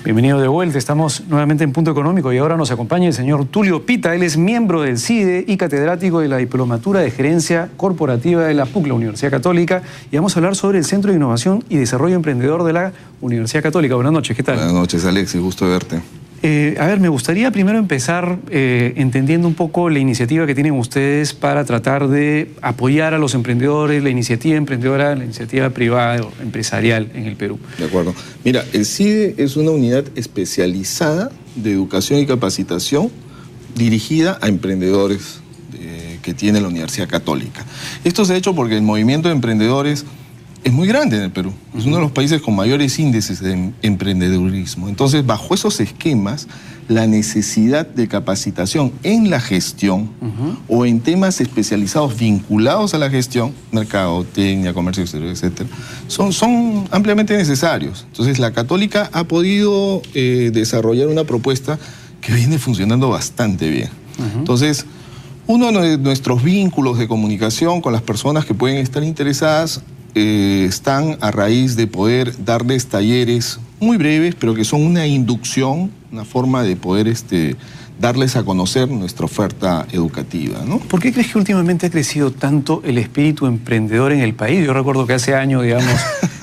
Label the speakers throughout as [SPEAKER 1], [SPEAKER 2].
[SPEAKER 1] Bienvenido de vuelta, estamos nuevamente en Punto Económico y ahora nos acompaña el señor Tulio Pita. Él es miembro del CIDE y catedrático de la Diplomatura de Gerencia Corporativa de la PUC, la Universidad Católica, y vamos a hablar sobre el Centro de Innovación y Desarrollo Emprendedor de la Universidad Católica. Buenas noches, ¿qué tal?
[SPEAKER 2] Buenas noches, Alexis, gusto verte.
[SPEAKER 1] A ver, me gustaría primero empezar entendiendo un poco la iniciativa que tienen ustedes para tratar de apoyar a los emprendedores, la iniciativa emprendedora, la iniciativa privada o empresarial en el Perú.
[SPEAKER 2] De acuerdo. Mira, el CIDE es una unidad especializada de educación y capacitación dirigida a emprendedores que tiene la Universidad Católica. Esto se ha hecho porque el movimiento de emprendedores es muy grande en el Perú. Es uno de los países con mayores índices de emprendedurismo. Entonces, bajo esos esquemas, la necesidad de capacitación en la gestión o en temas especializados vinculados a la gestión, mercadotecnia, comercio exterior, etc., son ampliamente necesarios. Entonces, la Católica ha podido desarrollar una propuesta que viene funcionando bastante bien. Entonces, uno de nuestros vínculos de comunicación con las personas que pueden estar interesadas están a raíz de poder darles talleres muy breves, pero que son una inducción, una forma de poder darles a conocer nuestra oferta educativa, ¿no?
[SPEAKER 1] ¿Por qué crees que últimamente ha crecido tanto el espíritu emprendedor en el país? Yo recuerdo que hace años, digamos,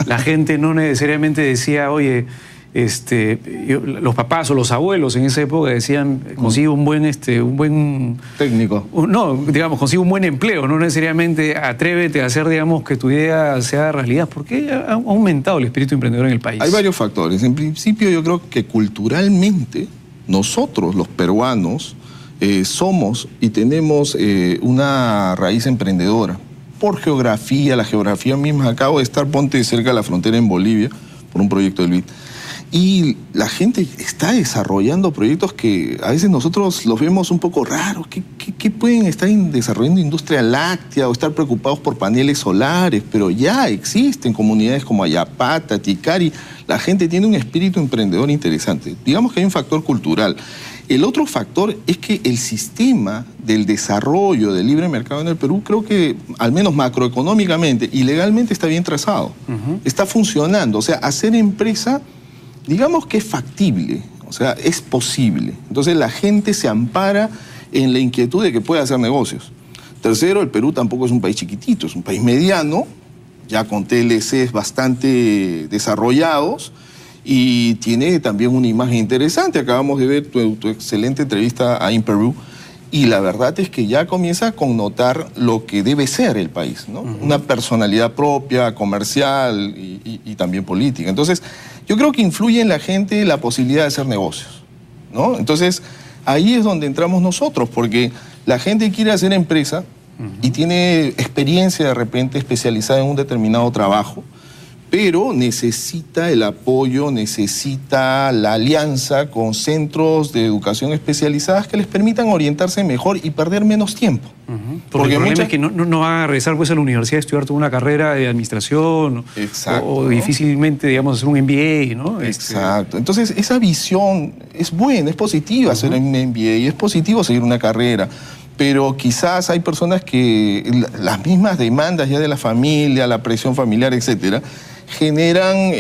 [SPEAKER 1] la gente no necesariamente decía, oye, los papás o los abuelos en esa época decían, consigue un buen
[SPEAKER 2] técnico.
[SPEAKER 1] No, digamos, consigue un buen empleo, no necesariamente atrévete a hacer, digamos, que tu idea sea realidad. ¿Por qué ha aumentado el espíritu emprendedor en el país?
[SPEAKER 2] Hay varios factores. En principio, yo creo que culturalmente nosotros, los peruanos, somos y tenemos una raíz emprendedora. Por geografía, la geografía misma. Acabo de estar, ponte cerca de la frontera en Bolivia, por un proyecto del BID. Y la gente está desarrollando proyectos que a veces nosotros los vemos un poco raros. ¿Qué pueden estar desarrollando industria láctea o estar preocupados por paneles solares? Pero ya existen comunidades como Ayapata, Ticari. La gente tiene un espíritu emprendedor interesante. Digamos que hay un factor cultural. El otro factor es que el sistema del desarrollo del libre mercado en el Perú, creo que al menos macroeconómicamente y legalmente está bien trazado. Está funcionando. O sea, hacer empresa, digamos que es factible, o sea, es posible. Entonces la gente se ampara en la inquietud de que puede hacer negocios. Tercero, el Perú tampoco es un país chiquitito, es un país mediano, ya con TLCs bastante desarrollados y tiene también una imagen interesante. Acabamos de ver tu excelente entrevista a InPerú y la verdad es que ya comienza a connotar lo que debe ser el país, ¿no? Una personalidad propia, comercial y también política. Entonces, yo creo que influye en la gente la posibilidad de hacer negocios, ¿no? Entonces, ahí es donde entramos nosotros, porque la gente quiere hacer empresa y tiene experiencia de repente especializada en un determinado trabajo, pero necesita el apoyo, necesita la alianza con centros de educación especializadas que les permitan orientarse mejor y perder menos tiempo.
[SPEAKER 1] Porque el problema es que no van a regresar pues, a la universidad a estudiar toda una carrera de administración o difícilmente, digamos, hacer un MBA, ¿no?
[SPEAKER 2] Exacto. Entonces, esa visión es buena, es positiva hacer un MBA y es positivo seguir una carrera. Pero quizás hay personas que las mismas demandas ya de la familia, la presión familiar, etcétera, generan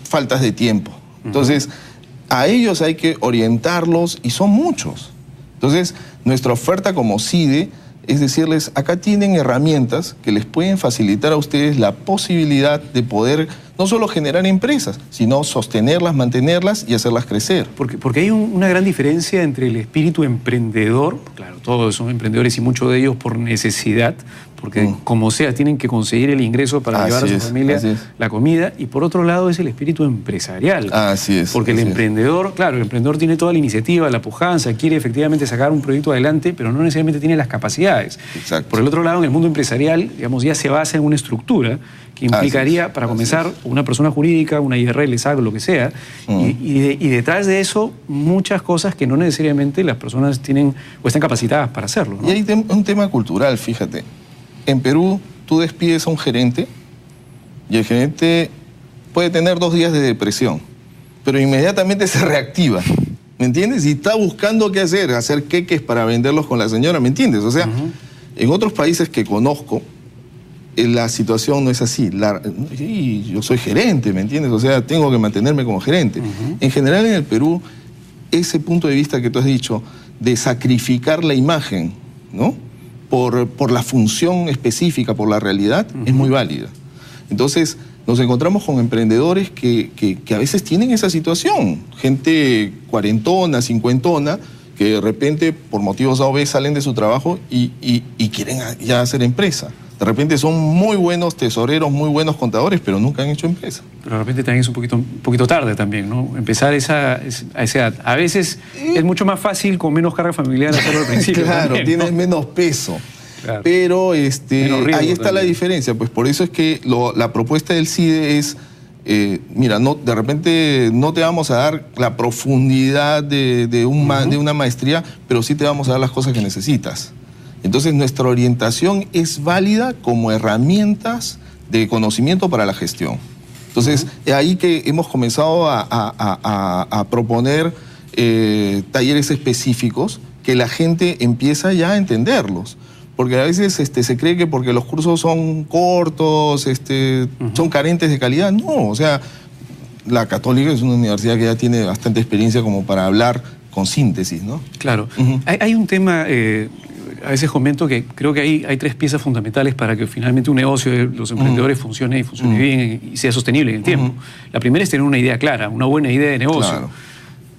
[SPEAKER 2] faltas de tiempo. Entonces, a ellos hay que orientarlos y son muchos. Entonces, nuestra oferta como CIDE es decirles, acá tienen herramientas que les pueden facilitar a ustedes la posibilidad de poder no solo generar empresas, sino sostenerlas, mantenerlas y hacerlas crecer.
[SPEAKER 1] Porque hay una gran diferencia entre el espíritu emprendedor, claro, todos son emprendedores y muchos de ellos por necesidad, porque como sea tienen que conseguir el ingreso para llevar a su familia la comida, y por otro lado es el espíritu empresarial.
[SPEAKER 2] Así es.
[SPEAKER 1] Porque el emprendedor, claro, el emprendedor tiene toda la iniciativa, la pujanza, quiere efectivamente sacar un proyecto adelante, pero no necesariamente tiene las capacidades.
[SPEAKER 2] Exacto.
[SPEAKER 1] Por el otro lado, en el mundo empresarial, digamos, ya se basa en una estructura que implicaría, para comenzar, una persona jurídica, una IRL, SAC, lo que sea, y detrás de eso muchas cosas que no necesariamente las personas tienen o están capacitadas para hacerlo, ¿no?
[SPEAKER 2] Y hay un tema cultural, fíjate. En Perú, tú despides a un gerente y el gerente puede tener 2 días de depresión, pero inmediatamente se reactiva, ¿me entiendes? Y está buscando qué hacer queques para venderlos con la señora, ¿me entiendes? O sea, en otros países que conozco, la situación no es así. Yo soy gerente, ¿me entiendes? O sea, tengo que mantenerme como gerente. En general en el Perú, ese punto de vista que tú has dicho, de sacrificar la imagen, ¿no? Por la función específica, por la realidad, es muy válida. Entonces, nos encontramos con emprendedores que a veces tienen esa situación. Gente cuarentona, cincuentona, que de repente, por motivos A o B, salen de su trabajo y quieren ya hacer empresa. De repente son muy buenos tesoreros, muy buenos contadores, pero nunca han hecho empresa.
[SPEAKER 1] Pero de repente también es un poquito tarde también, ¿no? Empezar a esa edad. A veces es mucho más fácil con menos carga familiar hacerlo al principio.
[SPEAKER 2] Claro,
[SPEAKER 1] también,
[SPEAKER 2] tienes
[SPEAKER 1] ¿no?
[SPEAKER 2] menos peso.
[SPEAKER 1] Claro.
[SPEAKER 2] Pero ahí está
[SPEAKER 1] también
[SPEAKER 2] la diferencia. Pues por eso es que la propuesta del CIDE es, mira, de repente no te vamos a dar la profundidad de una maestría, pero sí te vamos a dar las cosas que necesitas. Entonces nuestra orientación es válida como herramientas de conocimiento para la gestión. Entonces, ahí que hemos comenzado a proponer talleres específicos que la gente empieza ya a entenderlos. Porque a veces se cree que porque los cursos son cortos, son carentes de calidad. No, o sea, la Católica es una universidad que ya tiene bastante experiencia como para hablar con síntesis, ¿no?
[SPEAKER 1] Claro. Hay un tema, a veces comento que creo que hay tres piezas fundamentales para que finalmente un negocio de los emprendedores funcione bien y sea sostenible en el tiempo. La primera es tener una idea clara, una buena idea de negocio.
[SPEAKER 2] Claro.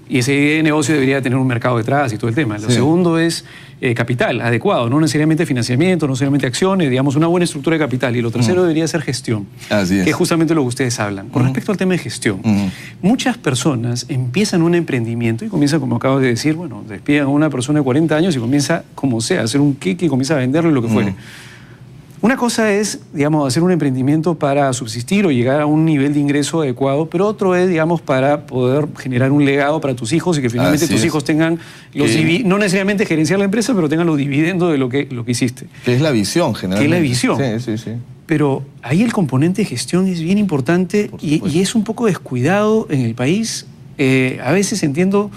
[SPEAKER 1] Y esa idea de negocio debería tener un mercado detrás y todo el tema. Lo segundo es capital adecuado, no necesariamente financiamiento, no necesariamente acciones, digamos, una buena estructura de capital. Y lo tercero debería ser gestión,
[SPEAKER 2] Así es.
[SPEAKER 1] que es justamente lo que ustedes hablan. Con respecto al tema de gestión, muchas personas empiezan un emprendimiento y comienzan, como acabo de decir, bueno, despiden a una persona de 40 años y comienza, como sea, a hacer un queque y comienza a venderlo y lo que fuere. Una cosa es, digamos, hacer un emprendimiento para subsistir o llegar a un nivel de ingreso adecuado, pero otro es, digamos, para poder generar un legado para tus hijos y que finalmente tus hijos tengan no necesariamente gerenciar la empresa, pero tengan los dividendos de lo que hiciste.
[SPEAKER 2] Que es la visión, generalmente.
[SPEAKER 1] Que es la visión.
[SPEAKER 2] Sí, sí, sí.
[SPEAKER 1] Pero ahí el componente de gestión es bien importante y es un poco descuidado en el país. A veces entiendo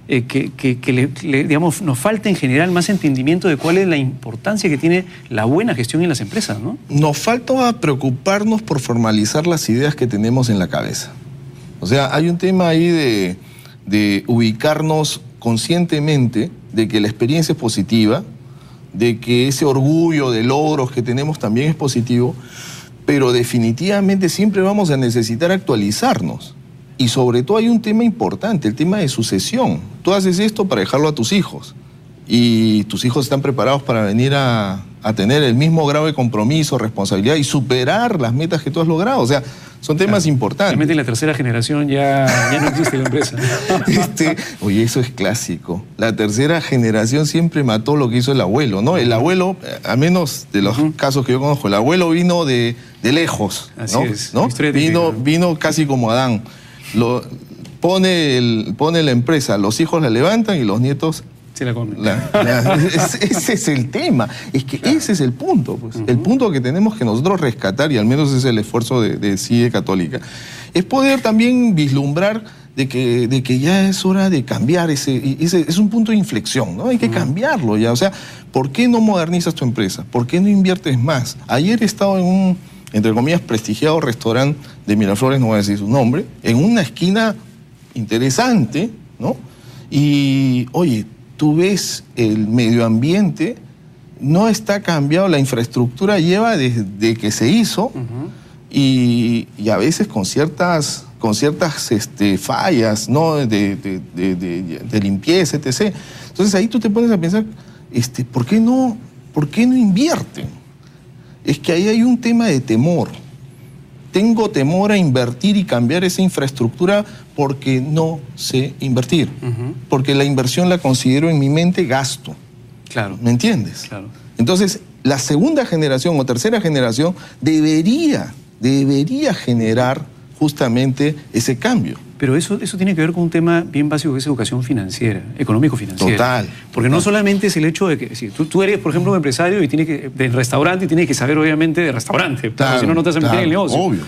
[SPEAKER 1] digamos, nos falta en general más entendimiento de cuál es la importancia que tiene la buena gestión en las empresas, ¿no?
[SPEAKER 2] Nos falta preocuparnos por formalizar las ideas que tenemos en la cabeza. O sea, hay un tema ahí de ubicarnos conscientemente de que la experiencia es positiva, de que ese orgullo de logros que tenemos también es positivo, pero definitivamente siempre vamos a necesitar actualizarnos. Y sobre todo hay un tema importante, el tema de sucesión. Tú haces esto para dejarlo a tus hijos y tus hijos están preparados para venir a tener el mismo grado de compromiso, responsabilidad y superar las metas que tú has logrado. O sea, son temas importantes.
[SPEAKER 1] Realmente en la tercera generación ya no existe la empresa.
[SPEAKER 2] Oye, eso es clásico. La tercera generación siempre mató lo que hizo el abuelo, ¿no? El abuelo, al menos de los casos que yo conozco, el abuelo vino de lejos, ¿no?
[SPEAKER 1] Así es.
[SPEAKER 2] ¿No? Vino casi como Adán. Pone la empresa, los hijos la levantan y los nietos
[SPEAKER 1] se la comen.
[SPEAKER 2] Ese es el tema, es que ese es el punto, pues. El punto que tenemos que nosotros rescatar, y al menos es el esfuerzo de CIDE Católica, es poder también vislumbrar de que ya es hora de cambiar ese es un punto de inflexión, ¿no? Hay que cambiarlo ya, o sea, ¿por qué no modernizas tu empresa? ¿Por qué no inviertes más? Ayer he estado en un, entre comillas, prestigiado restaurante de Miraflores, no voy a decir su nombre, en una esquina interesante, ¿no? Y, oye, tú ves el medio ambiente, no está cambiado, la infraestructura lleva desde que se hizo y a veces con ciertas fallas, ¿no? de limpieza, etc. Entonces ahí tú te pones a pensar, ¿por qué no invierten? Es que ahí hay un tema de temor. Tengo temor a invertir y cambiar esa infraestructura porque no sé invertir. Porque la inversión la considero en mi mente gasto.
[SPEAKER 1] Claro.
[SPEAKER 2] ¿Me entiendes?
[SPEAKER 1] Claro.
[SPEAKER 2] Entonces, la segunda generación o tercera generación debería generar justamente ese cambio.
[SPEAKER 1] Pero eso tiene que ver con un tema bien básico que es educación financiera, económico-financiera.
[SPEAKER 2] Total.
[SPEAKER 1] Porque no solamente es el hecho de que si tú eres, por ejemplo, un empresario y del restaurante y tienes que saber obviamente de restaurante,
[SPEAKER 2] claro,
[SPEAKER 1] si no, no te vas a meter en el negocio.
[SPEAKER 2] Obvio.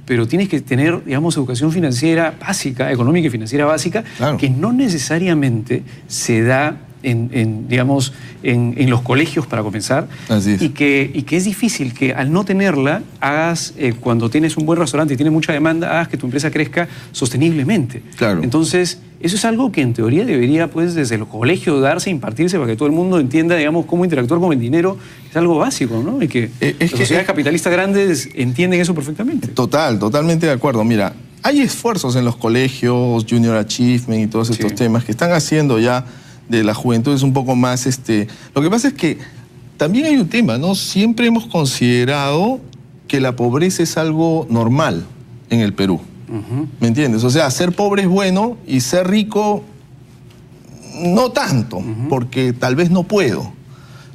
[SPEAKER 1] Pero tienes que tener, digamos, educación financiera básica, económica y financiera básica,
[SPEAKER 2] claro,
[SPEAKER 1] que no necesariamente se da digamos, en los colegios para comenzar.
[SPEAKER 2] Así es.
[SPEAKER 1] Y que es difícil que al no tenerla, hagas, cuando tienes un buen restaurante y tienes mucha demanda, hagas que tu empresa crezca sosteniblemente.
[SPEAKER 2] Claro.
[SPEAKER 1] Entonces, eso es algo que en teoría debería, pues, desde los colegios darse, impartirse para que todo el mundo entienda, digamos, cómo interactuar con el dinero. Es algo básico, ¿no? Y que las sociedades capitalistas grandes entienden eso perfectamente.
[SPEAKER 2] Totalmente de acuerdo. Mira, hay esfuerzos en los colegios, Junior Achievement y todos estos temas que están haciendo ya de la juventud es un poco más... Lo que pasa es que también hay un tema, ¿no? Siempre hemos considerado que la pobreza es algo normal en el Perú. ¿Me entiendes? O sea, ser pobre es bueno y ser rico no tanto, porque tal vez no puedo.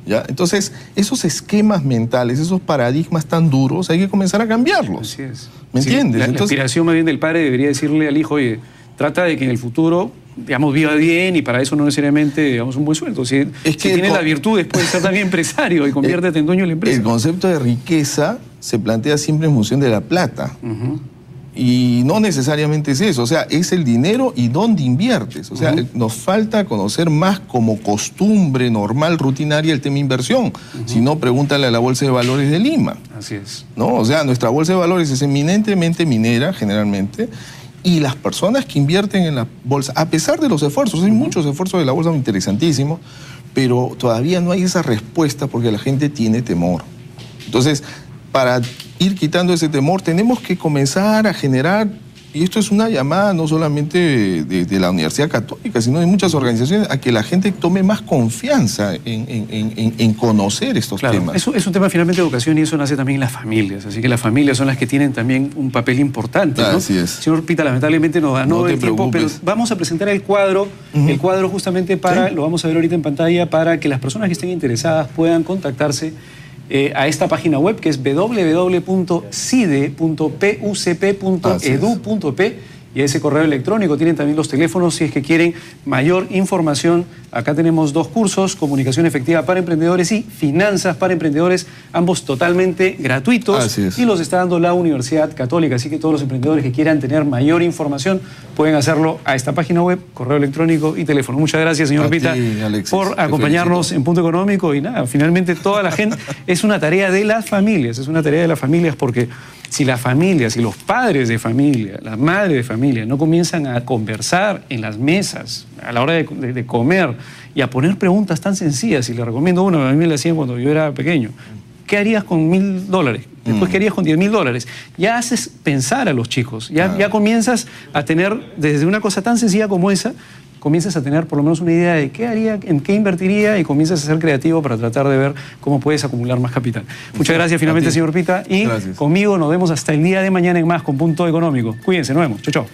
[SPEAKER 2] ¿Ya? Entonces, esos esquemas mentales, esos paradigmas tan duros, hay que comenzar a cambiarlos.
[SPEAKER 1] Así es.
[SPEAKER 2] ¿Me entiendes?
[SPEAKER 1] La aspiración más bien del padre debería decirle al hijo, oye, trata de que en el futuro, digamos, viva bien y para eso no necesariamente, digamos, un buen sueldo. Si tienes las virtudes, puedes ser también empresario y conviértete en dueño de la empresa.
[SPEAKER 2] El concepto de riqueza se plantea siempre en función de la plata. Y no necesariamente es eso, o sea, es el dinero y dónde inviertes. O sea, nos falta conocer más como costumbre normal, rutinaria, el tema inversión. Si no, pregúntale a la Bolsa de Valores de Lima.
[SPEAKER 1] Así es.
[SPEAKER 2] ¿No? O sea, nuestra Bolsa de Valores es eminentemente minera, generalmente, y las personas que invierten en la bolsa, a pesar de los esfuerzos, hay muchos esfuerzos de la bolsa interesantísimos, pero todavía no hay esa respuesta porque la gente tiene temor. Entonces, para ir quitando ese temor, tenemos que comenzar a generar, y esto es una llamada no solamente de la Universidad Católica, sino de muchas organizaciones, a que la gente tome más confianza en conocer estos temas.
[SPEAKER 1] Eso es un tema finalmente de educación y eso nace también en las familias, así que las familias son las que tienen también un papel importante, ¿no?
[SPEAKER 2] Así es.
[SPEAKER 1] Señor Pita, lamentablemente nos ganó el tiempo, pero vamos a presentar el cuadro justamente para, lo vamos a ver ahorita en pantalla, para que las personas que estén interesadas puedan contactarse a esta página web que es www.cide.pucp.edu.p y a ese correo electrónico tienen también los teléfonos si es que quieren mayor información. Acá tenemos 2 cursos, Comunicación Efectiva para Emprendedores y Finanzas para Emprendedores, ambos totalmente gratuitos.
[SPEAKER 2] Así es.
[SPEAKER 1] Y los está dando la Universidad Católica, así que todos los emprendedores que quieran tener mayor información pueden hacerlo a esta página web, correo electrónico y teléfono. Muchas gracias, señor Pita, por acompañarnos en Punto Económico y nada, finalmente toda la gente, es una tarea de las familias, porque si las familias, si los padres de familia, las madres de familia no comienzan a conversar en las mesas a la hora de comer y a poner preguntas tan sencillas, y le recomiendo una, a mí me la hacían cuando yo era pequeño. ¿Qué harías con $1000? Después, ¿qué harías con $10,000? Ya haces pensar a los chicos, ya comienzas a tener, desde una cosa tan sencilla como esa, comienzas a tener por lo menos una idea de qué haría, en qué invertiría y comienzas a ser creativo para tratar de ver cómo puedes acumular más capital. Muchas gracias finalmente, señor Pita, y conmigo nos vemos hasta el día de mañana en más con Punto Económico. Cuídense, nos vemos. Chau, chau.